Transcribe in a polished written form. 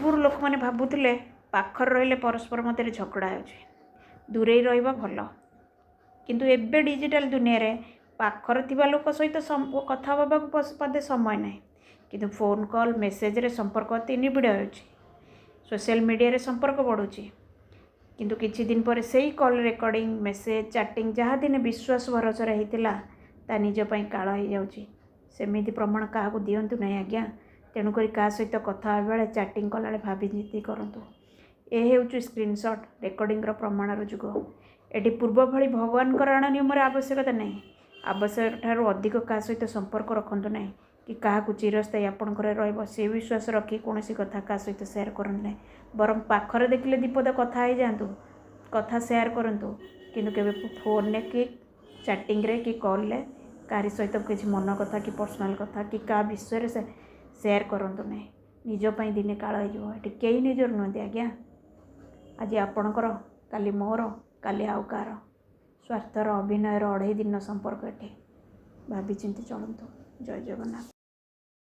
पूर्व लोक मैंने भावुले पाखर रहिले परस्पर मध्य झगड़ा होची दूरे रहिबा भल किंतु एबे डिजिटल दुनिया रे पाखर थिबा लोक सहित कथा होबा पदे समय ना किंतु फोन कॉल मेसेज रे संपर्क अति निबिड़ होची सोशल मीडिया रे संपर्क बढ़ुची किंतु किछि दिन पर सेही कॉल रेकॉर्डिंग मेसेज चैटिंग जहाँ दिन विश्वास भरोसा होता ता निज पई काल हो जाउची सेमिति प्रमाण क्या दिंतु ना आज्ञा तेणुक क्या सहित कथा बेले चैटिंग कला भावी चिंती करूँ ये हूँ स्क्रीनशॉट रेकर्डिंग प्रमाणर जुग एटी पूर्व भली भगवान आण नियम आवश्यकता नहीं आवश्यक ठार अधिक क्या सहित संपर्क रखु ना कि क्या चिरस्थायी आपंकर रे विश्वास रखी कौन कथा क्या सहित सेयार करूँ ना बर पाखरे देखिले दीपद कथा हो जातु कथा सेयार करूँ किंतु केवे फोन ने कि चैटिंग रे कि कॉल ले कारी सहित किसी मन कथा कि पर्सनाल कथा कि क्या विषय से सेयार करूँ ना निजपाई दिने काल हो कई निजर नुहति आज्ञा आज आपणकर काली मोर काली आउ कार स्वार्थर अभिनयर 2.5 दिन संपर्क ये भावी चिंती चलतु जय जगन्नाथ।